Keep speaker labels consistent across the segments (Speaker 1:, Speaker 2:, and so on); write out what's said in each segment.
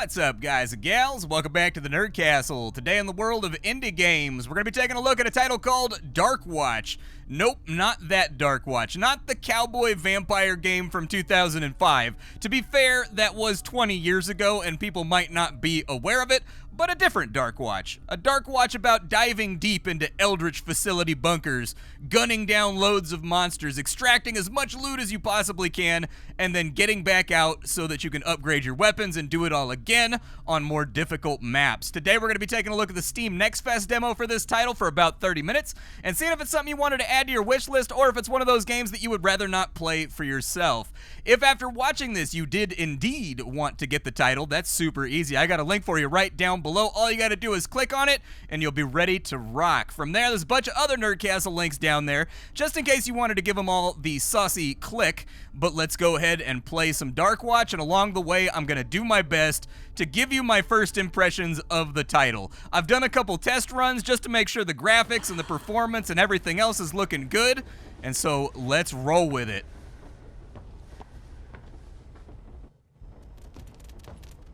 Speaker 1: What's up, guys and gals? Welcome back to the Nerd Castle. Today in the world of indie games, we're going to be taking a look at a title called Darkwatch. Nope, not that Darkwatch. Not the cowboy vampire game from 2005. To be fair, that was 20 years ago and people might not be aware of it, but a different Darkwatch. A Darkwatch about diving deep into Eldritch facility bunkers, gunning down loads of monsters, extracting as much loot as you possibly can, and then getting back out so that you can upgrade your weapons and do it all again on more difficult maps. Today we're going to be taking a look at the Steam Next Fest demo for this title for about 30 minutes, and seeing if it's something you wanted to add to your wish list, or if it's one of those games that you would rather not play for yourself. If after watching this you did indeed want to get the title, that's super easy. I got a link for you right down below. All you got to do is click on it and you'll be ready to rock. From there, there's a bunch of other Nerd Castle links down there, just in case you wanted to give them all the saucy click. But let's go ahead and play some Darkwatch, and along the way, I'm going to do my best to give you my first impressions of the title. I've done a couple test runs just to make sure the graphics and the performance and everything else is looking good, and so let's roll with it.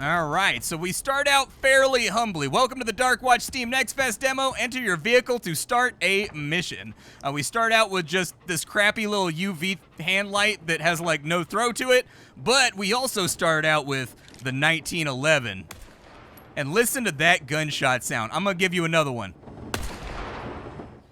Speaker 1: Alright, so we start out fairly humbly. Welcome to the Darkwatch Steam Next Fest demo. Enter your vehicle to start a mission. We start out with just this crappy little UV hand light that has like no throw to it, but we also start out with the 1911. And listen to that gunshot sound. I'm gonna give you another one.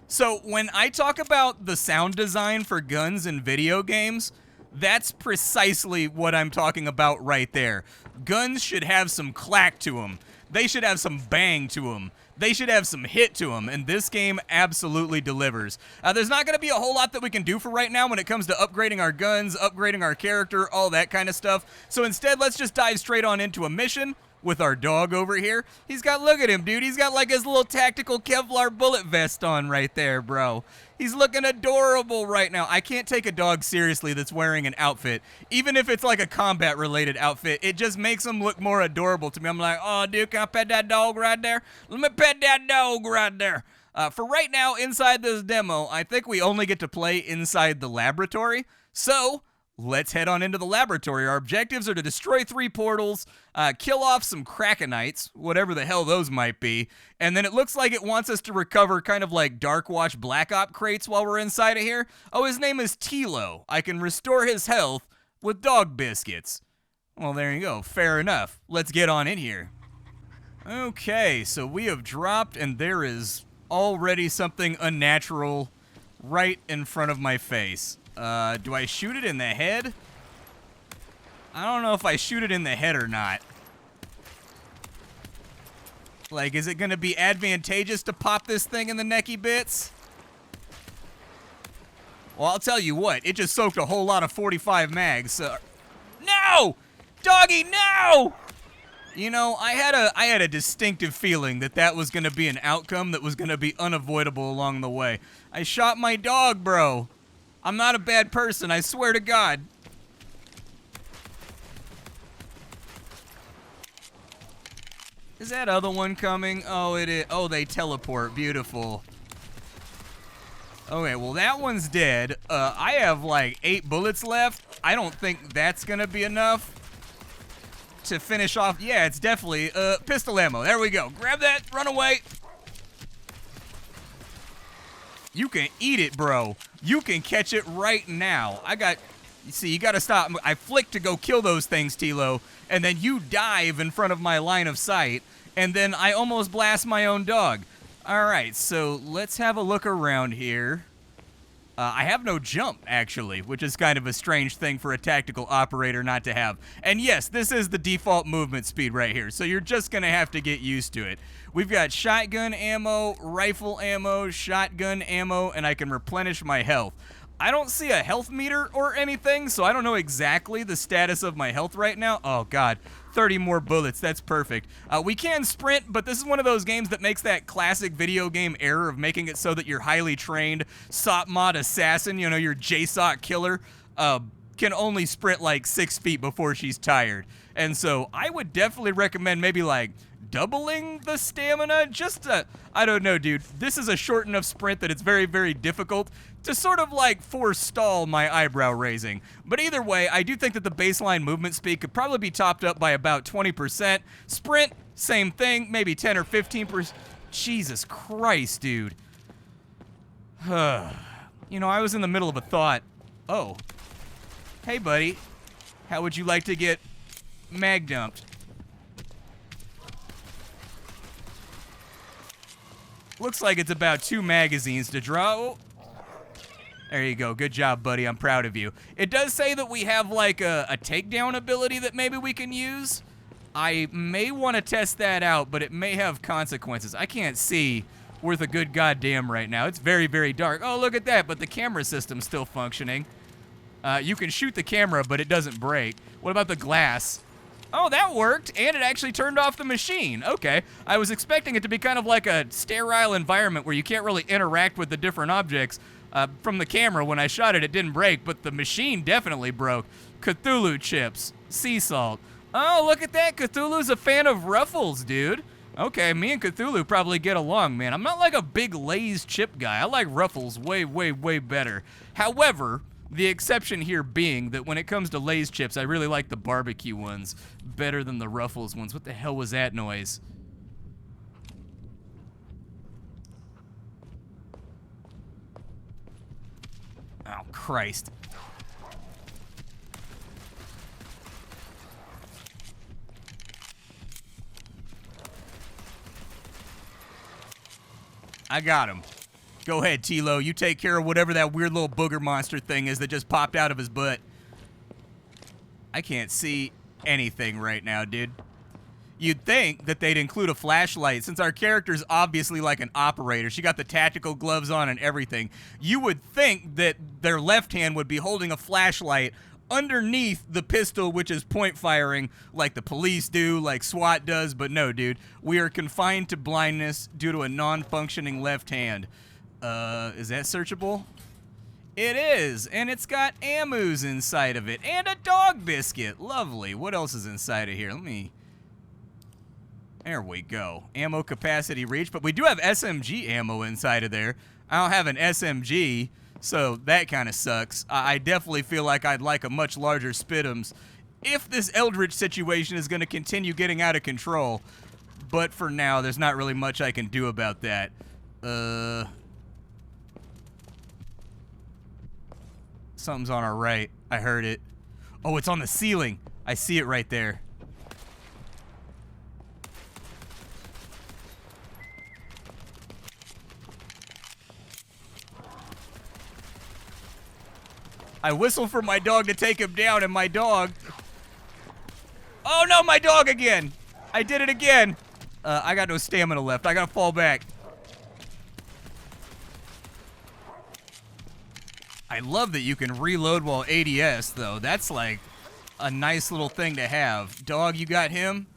Speaker 1: So when I talk about the sound design for guns in video games, that's precisely what I'm talking about right there. Guns should have some clack to them. They should have some bang to them. They should have some hit to them, and this game absolutely delivers. There's not going to be a whole lot that we can do for right now when it comes to upgrading our guns, upgrading our character, all that kind of stuff. So instead, let's just dive straight on into a mission with our dog over here. He's got, look at him, dude. He's got like his little tactical Kevlar bullet vest on right there, bro. He's looking adorable right now. I can't take a dog seriously that's wearing an outfit. Even if it's like a combat-related outfit, it just makes him look more adorable to me. I'm like, oh, dude, can I pet that dog right there? Let me pet that dog right there. For right now, inside this demo, I think we only get to play inside the laboratory. So let's head on into the laboratory. Our objectives are to destroy 3 portals, kill off some Krakenites, whatever the hell those might be, and then it looks like it wants us to recover kind of like Darkwatch Black Op crates while we're inside of here. Oh, his name is Tilo. I can restore his health with dog biscuits. Well, there you go. Fair enough. Let's get on in here. Okay, so we have dropped, and there is already something unnatural right in front of my face. Do I shoot it in the head? I don't know if I shoot it in the head or not. Like, is it gonna be advantageous to pop this thing in the necky bits? Well, I'll tell you what, it just soaked a whole lot of 45 mags. No! Doggy, no! You know, I had a distinctive feeling that that was gonna be an outcome that was gonna be unavoidable along the way. I shot my dog, bro. I'm not a bad person, I swear to God. Is that other one coming? Oh, it is. Oh, they teleport. Beautiful. Okay, well, that one's dead. I have like 8 bullets left. I don't think that's gonna be enough to finish off. Yeah, it's definitely pistol ammo. There we go. Grab that, run away. You can eat it, bro. You can catch it right now. You see, you gotta stop. I flick to go kill those things, Tilo, and then you dive in front of my line of sight, and then I almost blast my own dog. All right, so let's have a look around here. I have no jump, actually, which is kind of a strange thing for a tactical operator not to have. And yes, this is the default movement speed right here, so you're just gonna have to get used to it. We've got shotgun ammo, rifle ammo, shotgun ammo, and I can replenish my health. I don't see a health meter or anything, so I don't know exactly the status of my health right now. Oh, God. 30 more bullets. That's perfect. We can sprint, but this is one of those games that makes that classic video game error of making it so that your highly trained SOP mod assassin, you know, your JSOC killer, can only sprint like 6 feet before she's tired. And so I would definitely recommend maybe like doubling the stamina. Just to, I don't know, dude. This is a short enough sprint that it's very, very difficult to sort of like forestall my eyebrow raising. But either way, I do think that the baseline movement speed could probably be topped up by about 20%. Sprint, same thing, maybe 10 or 15%. Jesus Christ, dude. You know, I was in the middle of a thought. Oh. Hey, buddy. How would you like to get mag dumped? Looks like it's about 2 magazines to draw. Oh. There you go. Good job, buddy. I'm proud of you. It does say that we have like a takedown ability that maybe we can use. I may want to test that out, but it may have consequences. I can't see worth a good goddamn right now. It's very, very dark. Oh, look at that, but the camera system's still functioning. You can shoot the camera, but it doesn't break. What about the glass? Oh, that worked, and it actually turned off the machine. Okay, I was expecting it to be kind of like a sterile environment where you can't really interact with the different objects. From the camera, when I shot it, it didn't break, but the machine definitely broke. Cthulhu chips, sea salt. Oh, look at that, Cthulhu's a fan of Ruffles, dude. Okay, me and Cthulhu probably get along, man. I'm not like a big Lay's chip guy. I like Ruffles way, way, way better. However, the exception here being that when it comes to Lay's chips, I really like the barbecue ones better than the Ruffles ones. What the hell was that noise? Oh, Christ. I got him. Go ahead, Tilo. You take care of whatever that weird little booger monster thing is that just popped out of his butt. I can't see anything right now, dude. You'd think that they'd include a flashlight since our character's obviously like an operator. She got the tactical gloves on and everything. You would think that their left hand would be holding a flashlight underneath the pistol, which is point firing like the police do, like SWAT does, but no, dude. We are confined to blindness due to a non-functioning left hand. Is that searchable? It is, and it's got ammo's inside of it, and a dog biscuit. Lovely. What else is inside of here? There we go. Ammo capacity reach, but we do have SMG ammo inside of there. I don't have an SMG, so that kind of sucks. I definitely feel like I'd like a much larger Spitums if this Eldritch situation is going to continue getting out of control. But for now, there's not really much I can do about that. Something's on our right. I heard it. Oh, it's on the ceiling. I see it right there. I whistle for my dog to take him down, and my dog... Oh, no, my dog again! I did it again! I got no stamina left. I gotta fall back. I love that you can reload while ADS, though. That's like a nice little thing to have. Dog, you got him?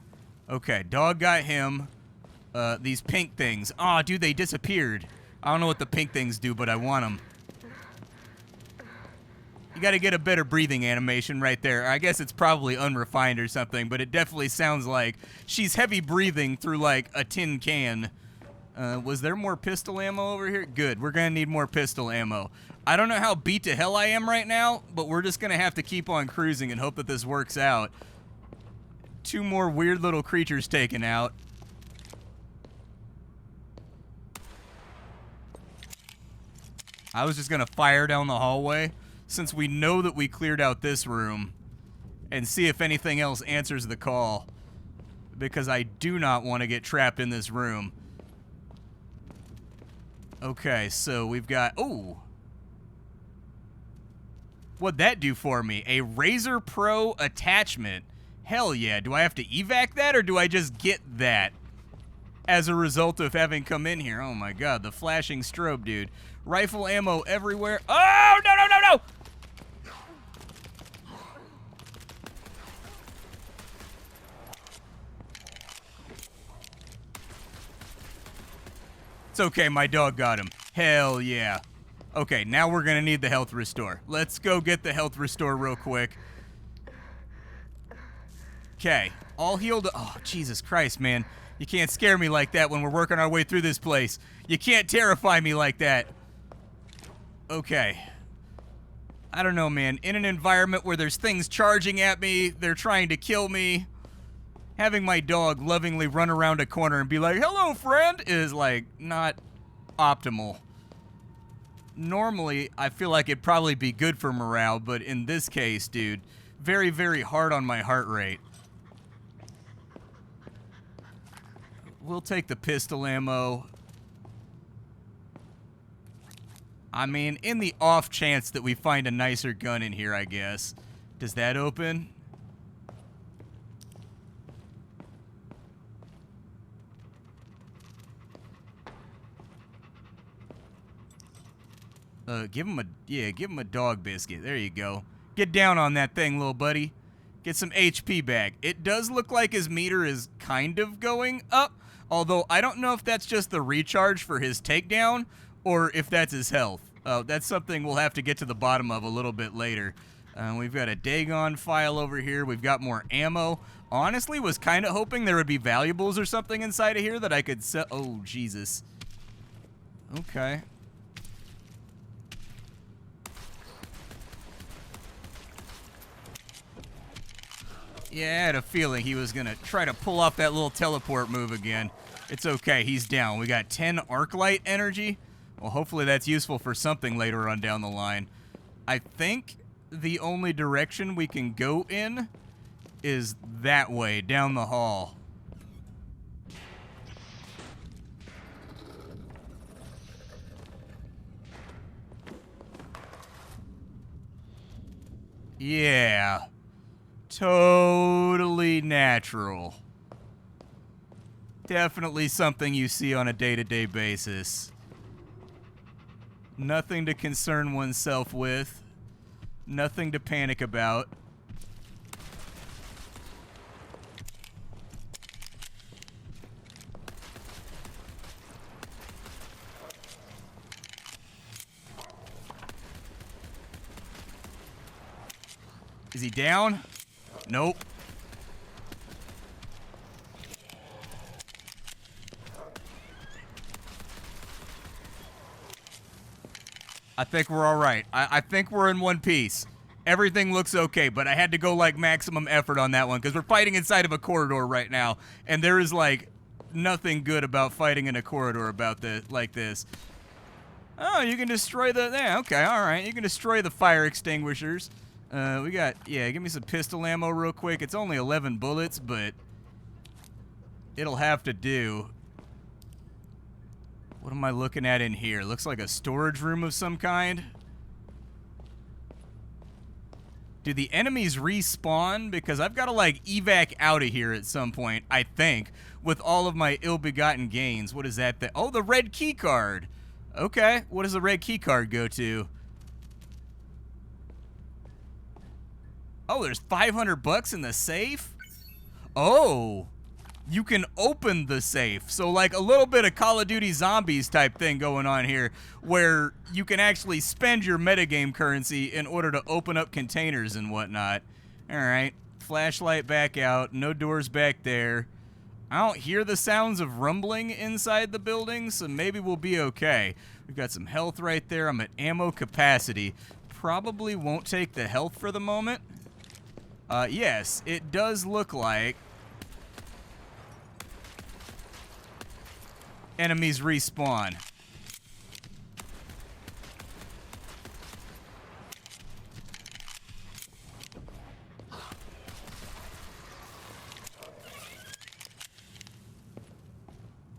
Speaker 1: Okay, dog got him. These pink things. Aw, dude, they disappeared. I don't know what the pink things do, but I want them. You gotta get a better breathing animation right there. I guess it's probably unrefined or something, but it definitely sounds like she's heavy breathing through like a tin can. Was there more pistol ammo over here? Good, we're gonna need more pistol ammo. I don't know how beat to hell I am right now, but we're just gonna have to keep on cruising and hope that this works out. 2 more weird little creatures taken out. I was just gonna fire down the hallway since we know that we cleared out this room and see if anything else answers the call, because I do not want to get trapped in this room. Okay, so we've got... Oh! What'd that do for me? A Razor Pro attachment. Hell yeah. Do I have to evac that, or do I just get that as a result of having come in here? Oh my god, the flashing strobe, dude. Rifle ammo everywhere. Oh, no, no, no, no! It's okay, my dog got him. Hell yeah. Okay, now we're gonna need the health restore. Let's go get the health restore real quick. Okay, all healed. Oh, Jesus Christ, man. You can't scare me like that when we're working our way through this place. You can't terrify me like that. Okay. I don't know, man. In an environment where there's things charging at me, they're trying to kill me, having my dog lovingly run around a corner and be like, hello, friend, is, like, not optimal. Normally, I feel like it'd probably be good for morale, but in this case, dude, very, very hard on my heart rate. We'll take the pistol ammo. I mean, in the off chance that we find a nicer gun in here, I guess. Does that open? Give him a dog biscuit. There you go. Get down on that thing, little buddy. Get some HP back. It does look like his meter is kind of going up, although I don't know if that's just the recharge for his takedown or if that's his health. That's something we'll have to get to the bottom of a little bit later. We've got a Dagon file over here. We've got more ammo. Honestly, was kind of hoping there would be valuables or something inside of here that I could sell. Oh, Jesus. Okay. Yeah, I had a feeling he was going to try to pull off that little teleport move again. It's okay, he's down. We got 10 Arclight energy. Well, hopefully that's useful for something later on down the line. I think the only direction we can go in is that way, down the hall. Yeah. Totally natural. Definitely something you see on a day-to-day basis. Nothing to concern oneself with. Nothing to panic about. Is he down? Nope. I think we're all right. I think we're in one piece. Everything looks okay, but I had to go, like, maximum effort on that one because we're fighting inside of a corridor right now, and there is, like, nothing good about fighting in a corridor like this. Oh, you can destroy yeah, okay, all right. You can destroy the fire extinguishers. We got, yeah, give me some pistol ammo real quick. It's only 11 bullets, but it'll have to do. What am I looking at in here? Looks like a storage room of some kind. Do the enemies respawn? Because I've got to, like, evac out of here at some point, I think, with all of my ill-begotten gains. What is that? Oh, the red key card. Okay, what does the red key card go to? Oh, there's 500 bucks in the safe? Oh, you can open the safe. So like a little bit of Call of Duty Zombies type thing going on here where you can actually spend your metagame currency in order to open up containers and whatnot. All right, flashlight back out, no doors back there. I don't hear the sounds of rumbling inside the building, so maybe we'll be okay. We've got some health right there. I'm at ammo capacity. Probably won't take the health for the moment. Yes, it does look like enemies respawn.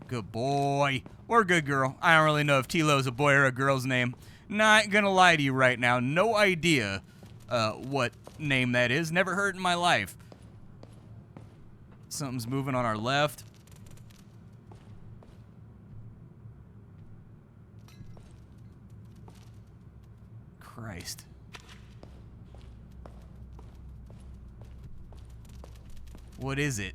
Speaker 1: Good boy. Or good girl. I don't really know if Tilo's a boy or a girl's name. Not gonna lie to you right now. No idea what name that is. Never heard in my life. Something's moving on our left. Christ. What is it?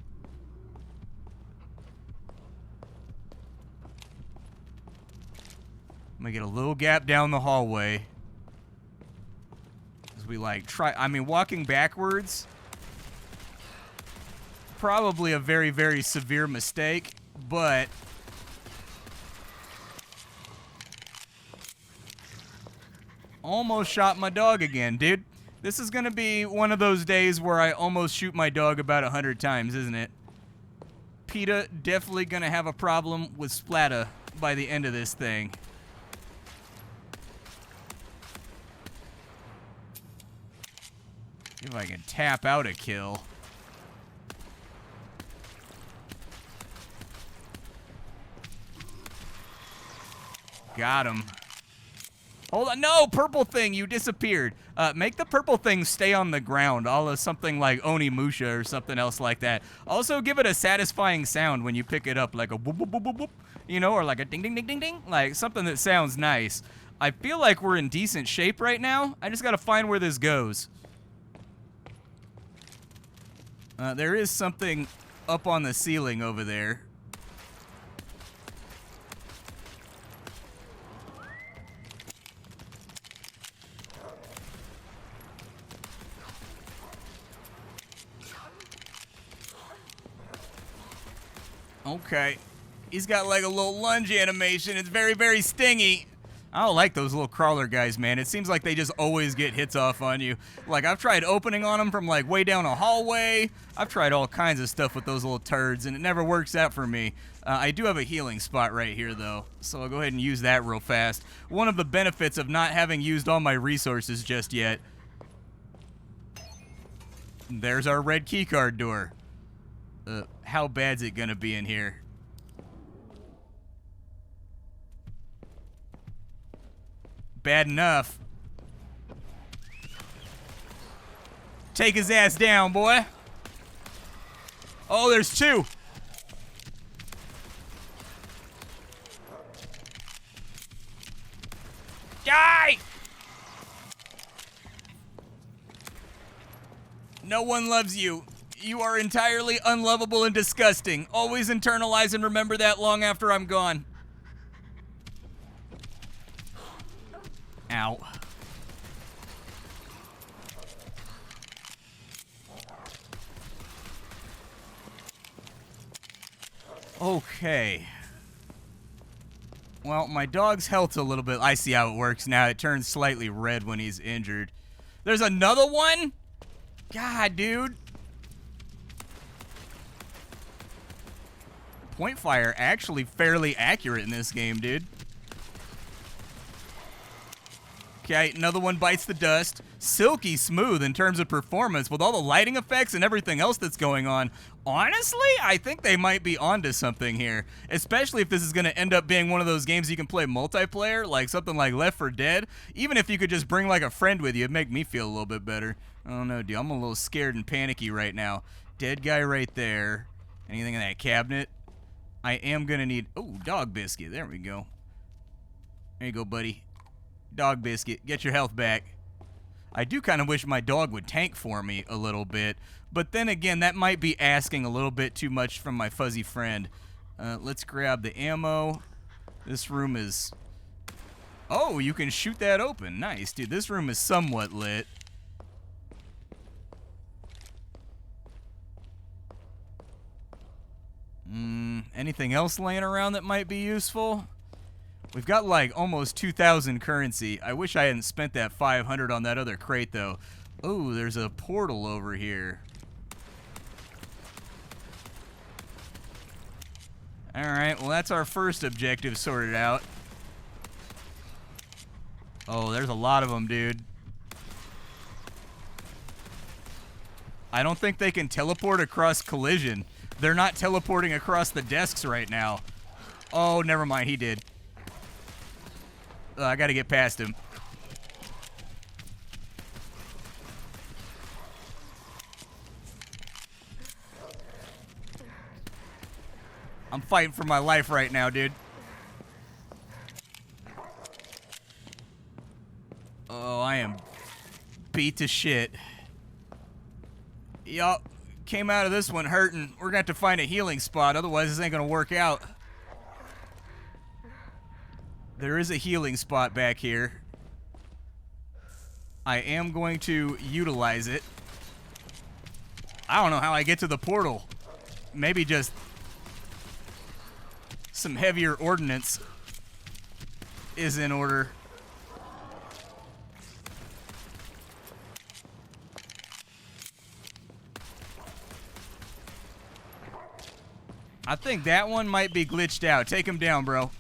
Speaker 1: I'm gonna get a little gap down the hallway. As we like try, I mean, walking backwards probably a very, very severe mistake, but almost shot my dog again, dude. This is gonna be one of those days where I almost shoot my dog about 100 times, isn't it? PETA definitely gonna have a problem with Splatter by the end of this thing. See if I can tap out a kill. Got him. Hold on. No, purple thing, you disappeared. Make the purple thing stay on the ground, a la something like Onimusha or something else like that. Also, give it a satisfying sound when you pick it up, like a whoop, whoop, whoop, whoop, whoop, you know, or like a ding, ding, ding, ding, ding, like something that sounds nice. I feel like we're in decent shape right now. I just got to find where this goes. There is something up on the ceiling over there. Okay. He's got like a little lunge animation. It's very, very stingy. I don't like those little crawler guys, man. It seems like they just always get hits off on you. Like, I've tried opening on them from like way down a hallway. I've tried all kinds of stuff with those little turds, and it never works out for me. I do have a healing spot right here, though, so I'll go ahead and use that real fast. One of the benefits of not having used all my resources just yet. There's our red keycard door. How bad's it gonna be in here? Bad enough. Take his ass down, boy. Oh, there's two. Die! No one loves you. You are entirely unlovable and disgusting. Always internalize and remember that long after I'm gone. Ow. Okay. Well, my dog's health's a little bit... I see how it works now. It turns slightly red when he's injured. There's another one? God, dude. Point fire actually fairly accurate in this game, dude. Okay, another one bites the dust. Silky smooth in terms of performance with all the lighting effects and everything else that's going on. Honestly, I think they might be onto something here. Especially if this is going to end up being one of those games you can play multiplayer, like something like Left 4 Dead. Even if you could just bring like a friend with you, it'd make me feel a little bit better. I don't know, dude. I'm a little scared and panicky right now. Dead guy right there. Anything in that cabinet? I am going to need... Oh, dog biscuit. There we go. There you go, buddy. Dog biscuit. Get your health back. I do kind of wish my dog would tank for me a little bit. But then again, that might be asking a little bit too much from my fuzzy friend. Let's grab the ammo. This room is... Oh, you can shoot that open. Nice, dude. This room is somewhat lit. Anything else laying around that might be useful? We've got like almost 2,000 currency. I wish I hadn't spent that 500 on that other crate though. Oh, there's a portal over here. Alright, well that's our first objective sorted out. Oh, there's a lot of them, dude. I don't think they can teleport across collision. They're not teleporting across the desks right now. Oh, never mind, he did. I gotta get past him. I'm fighting for my life right now, dude. Oh, I am beat to shit. Yup. Came out of this one hurting. We're gonna have to find a healing spot, otherwise this ain't gonna work out. There is a healing spot back here. I am going to utilize it. I don't know how I get to the portal. maybe just some heavier ordnance is in order. I think that one might be glitched out. Take him down, bro.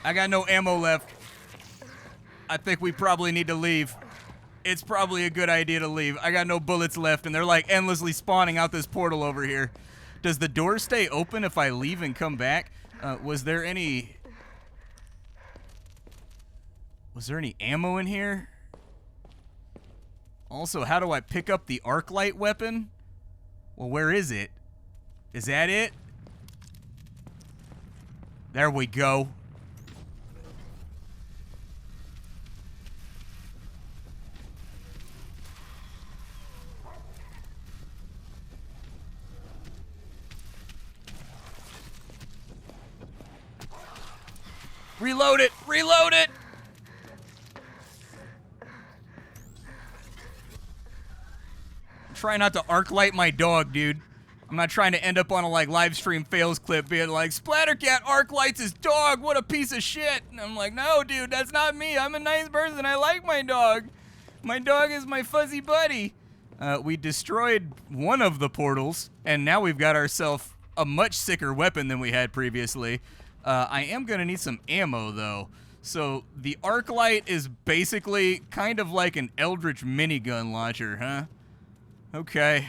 Speaker 1: I got no ammo left. I think we probably need to leave. It's probably a good idea to leave. I got no bullets left, and they're like endlessly spawning out this portal over here. Does the door stay open if I leave and come back? Was there any ammo in here? Also, how do I pick up the arc light weapon? Well, where is it? Is that it? There we go. Reload it! Reload it! Try not to arc light my dog, dude. I'm not trying to end up on a like live stream fails clip being like, Splattercat arc lights his dog, what a piece of shit. And I'm like, no, dude, that's not me. I'm a nice person. I like my dog. My dog is my fuzzy buddy. We destroyed one of the portals, and now we've got ourselves a much sicker weapon than we had previously. I am gonna need some ammo though. So the arc light is basically kind of like an Eldritch minigun launcher, huh? Okay.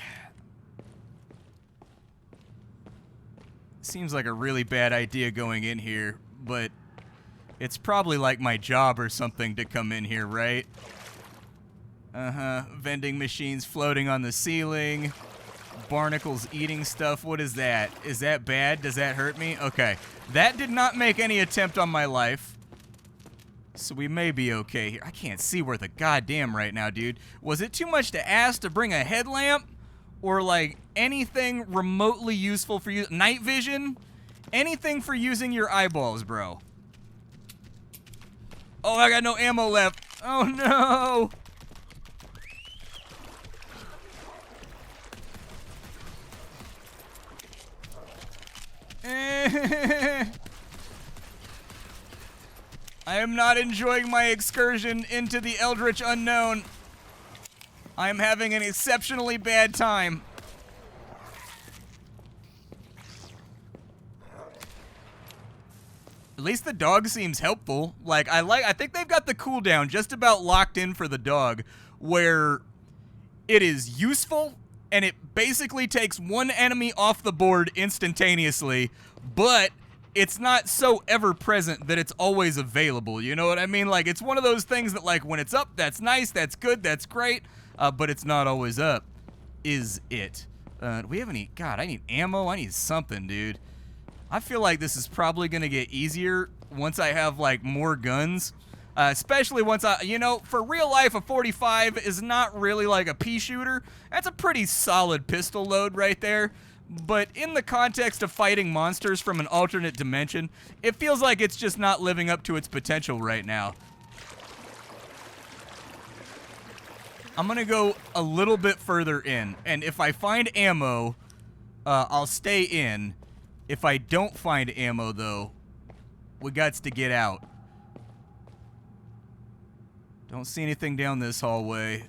Speaker 1: Seems like a really bad idea going in here, but it's probably like my job or something to come in here, right? Uh-huh. Vending machines floating on the ceiling. Barnacles eating stuff. What is that? Is that bad? Does that hurt me? Okay. That did not make any attempt on my life. So we may be okay here. I can't see worth a goddamn right now, dude. Was it too much to ask to bring a headlamp? Or, like, anything remotely useful for you? Night vision? Anything for using your eyeballs, bro. Oh, I got no ammo left. Oh, no. I am not enjoying my excursion into the Eldritch unknown. I am having an exceptionally bad time. At least the dog seems helpful. I think they've got the cooldown just about locked in for the dog, where it is useful and it basically takes one enemy off the board instantaneously, but it's not so ever-present that it's always available, you know what I mean? Like, it's one of those things that, like, when it's up, that's nice, that's good, that's great, but it's not always up, is it? Do we have any... God, I need ammo, I need something, dude. I feel like this is probably gonna get easier once I have, like, more guns. Especially once you know, for real life, a 45 is not really like a pea shooter. That's a pretty solid pistol load right there. But in the context of fighting monsters from an alternate dimension, it feels like it's just not living up to its potential right now. I'm gonna go a little bit further in, and if I find ammo, I'll stay in. If I don't find ammo, though, we gots to get out. Don't see anything down this hallway.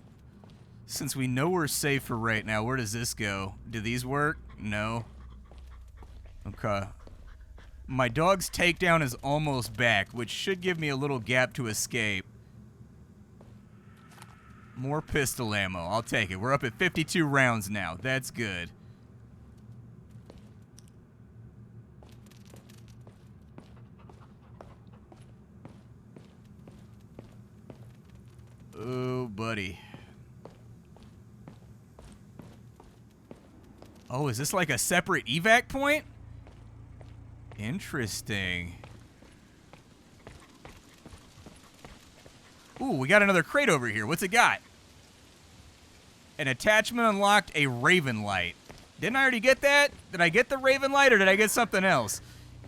Speaker 1: Since we know we're safe for right now, where does this go? Do these work? No. Okay. My dog's takedown is almost back, which should give me a little gap to escape. More pistol ammo. I'll take it. We're up at 52 rounds now. That's good. Oh, buddy. Oh, is this like a separate evac point? Interesting. Ooh, we got another crate over here. What's it got? An attachment unlocked, a Raven light. Didn't I already get that? Did I get the Raven light or did I get something else?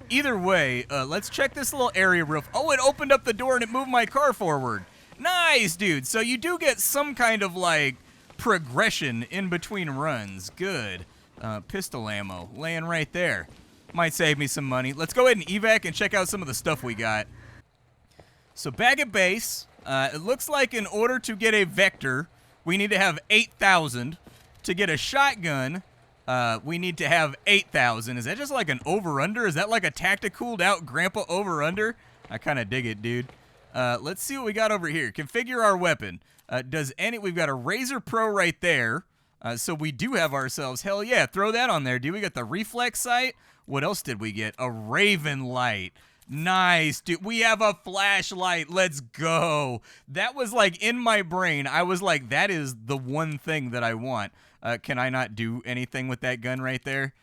Speaker 1: Either way, let's check this little area real... Oh, it opened up the door and it moved my car forward. Nice, dude. So you do get some kind of, like, progression in between runs. Good. Pistol ammo laying right there. Might save me some money. Let's go ahead and evac and check out some of the stuff we got. So back at base, it looks like in order to get a vector, we need to have 8,000. To get a shotgun, we need to have 8,000. Is that just like an over-under? Is that like a tactical out grandpa over-under? I kind of dig it, dude. Let's see what we got over here. Configure our weapon. We've got a Razor Pro right there. So we do have ourselves, hell yeah, throw that on there, dude. We got the reflex sight. What else did we get? A Raven light. Nice, dude. We have a flashlight. Let's go. That was like in my brain. I was like, that is the one thing that I want. Can I not do anything with that gun right there?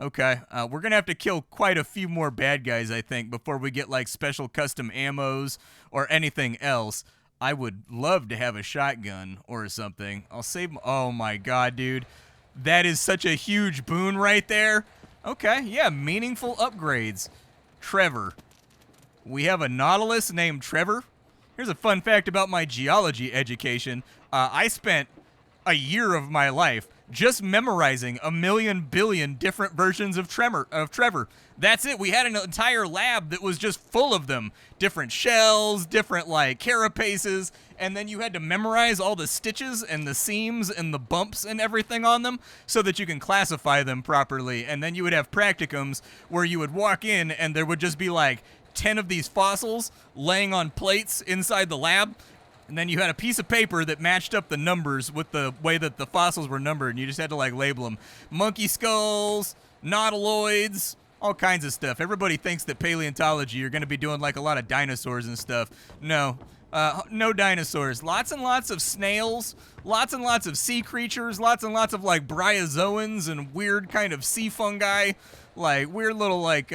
Speaker 1: Okay. We're going to have to kill quite a few more bad guys, I think, before we get like special custom ammos or anything else. I would love to have a shotgun or something. I'll save. Oh my God, dude. That is such a huge boon right there. Okay. Yeah. Meaningful upgrades. Trevor. We have a Nautilus named Trevor. Here's a fun fact about my geology education. I spent a year of my life just memorizing 1,000,000 billion different versions of Trevor. That's it. We had an entire lab that was just full of them. Different shells, different like carapaces, and then you had to memorize all the stitches and the seams and the bumps and everything on them so that you can classify them properly. And then you would have practicums where you would walk in and there would just be like 10 of these fossils laying on plates inside the lab. And then you had a piece of paper that matched up the numbers with the way that the fossils were numbered, and you just had to like label them. Monkey skulls, nautiloids, all kinds of stuff. Everybody thinks that paleontology, you're going to be doing like a lot of dinosaurs and stuff. No. No dinosaurs. Lots and lots of snails, lots and lots of sea creatures, lots and lots of like bryozoans and weird kind of sea fungi, like weird little like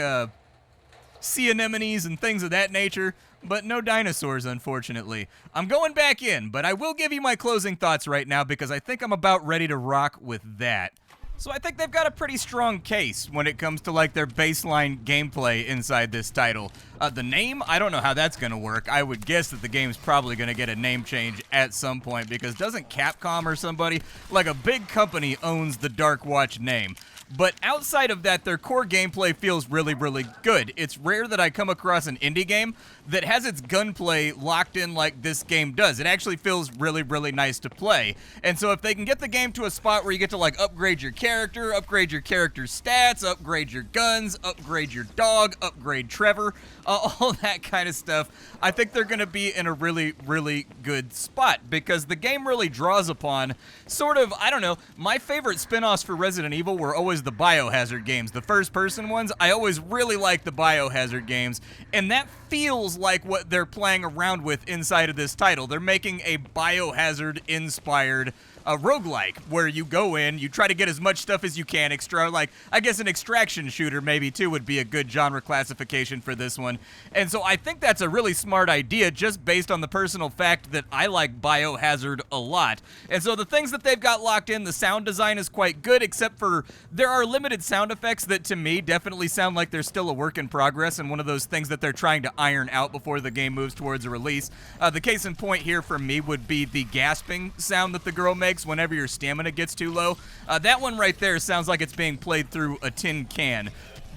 Speaker 1: sea anemones and things of that nature, but no dinosaurs, unfortunately. I'm going back in, but I will give you my closing thoughts right now because I think I'm about ready to rock with that. So I think they've got a pretty strong case when it comes to like their baseline gameplay inside this title. The name, I don't know how that's going to work. I would guess that the game's probably going to get a name change at some point because doesn't Capcom or somebody, like a big company, owns the Darkwatch name? But outside of that, their core gameplay feels really, really good. It's rare that I come across an indie game that has its gunplay locked in like this game does. It actually feels really, really nice to play. And so if they can get the game to a spot where you get to like upgrade your character's stats, upgrade your guns, upgrade your dog, upgrade Trevor, all that kind of stuff, I think they're going to be in a really, really good spot because the game really draws upon sort of, I don't know, my favorite spin-offs for Resident Evil were always the Biohazard games, the first-person ones. I always really liked the Biohazard games, and that feels like what they're playing around with inside of this title. They're making a Biohazard-inspired roguelike, where you go in, you try to get as much stuff as you can, like, I guess an extraction shooter maybe too would be a good genre classification for this one. And so I think that's a really smart idea just based on the personal fact that I like Biohazard a lot. And so the things that they've got locked in, the sound design is quite good, except for there are limited sound effects that to me definitely sound like they're still a work in progress and one of those things that they're trying to iron out before the game moves towards a release. The case in point here for me would be the gasping sound that the girl makes whenever your stamina gets too low. That one right there sounds like it's being played through a tin can.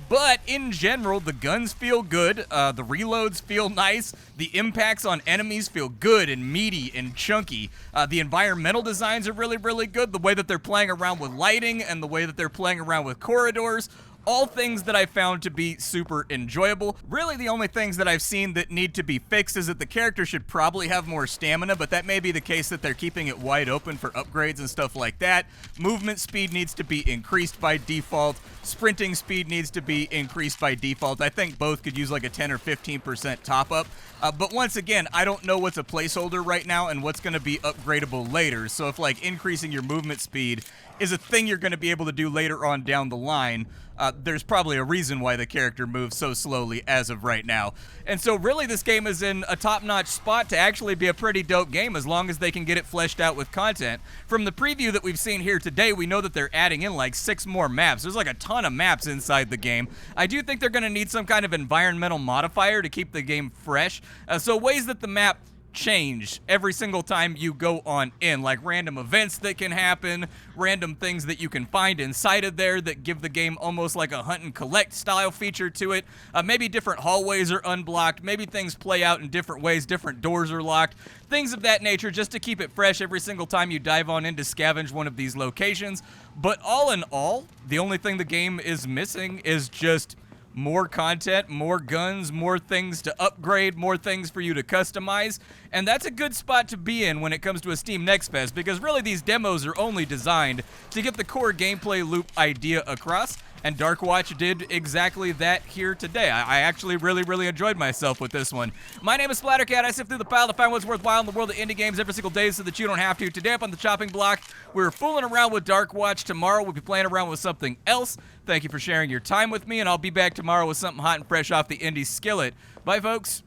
Speaker 1: But in general, the guns feel good, the reloads feel nice, the impacts on enemies feel good and meaty and chunky. The environmental designs are really, really good. The way that they're playing around with lighting and the way that they're playing around with corridors, all things that I found to be super enjoyable. Really, the only things that I've seen that need to be fixed is that the character should probably have more stamina, but that may be the case that they're keeping it wide open for upgrades and stuff like that. Movement speed needs to be increased by default. Sprinting speed needs to be increased by default. I think both could use like a 10 or 15% top up. But once again, I don't know what's a placeholder right now and what's going to be upgradable later. So if like increasing your movement speed is a thing you're going to be able to do later on down the line, there's probably a reason why the character moves so slowly as of right now. And so really this game is in a top-notch spot to actually be a pretty dope game as long as they can get it fleshed out with content. From the preview that we've seen here today, we know that they're adding in like 6 more maps. There's like a ton of maps inside the game. I do think they're going to need some kind of environmental modifier to keep the game fresh. So ways that the map change every single time you go on in, like random events that can happen, random things that you can find inside of there that give the game almost like a hunt and collect style feature to it. Maybe different hallways are unblocked, maybe things play out in different ways, different doors are locked, things of that nature, just to keep it fresh every single time you dive on in to scavenge one of these locations. But all in all, the only thing the game is missing is just more content, more guns, more things to upgrade, more things for you to customize, and that's a good spot to be in when it comes to a Steam Next Fest, because really these demos are only designed to get the core gameplay loop idea across, and Darkwatch did exactly that here today. I actually really enjoyed myself with this one. My name is Splattercat. I sift through the pile to find what's worthwhile in the world of indie games every single day so that you don't have to. Today up on the chopping block, we're fooling around with Darkwatch. Tomorrow we'll be playing around with something else. Thank you for sharing your time with me, and I'll be back tomorrow with something hot and fresh off the indie skillet. Bye, folks.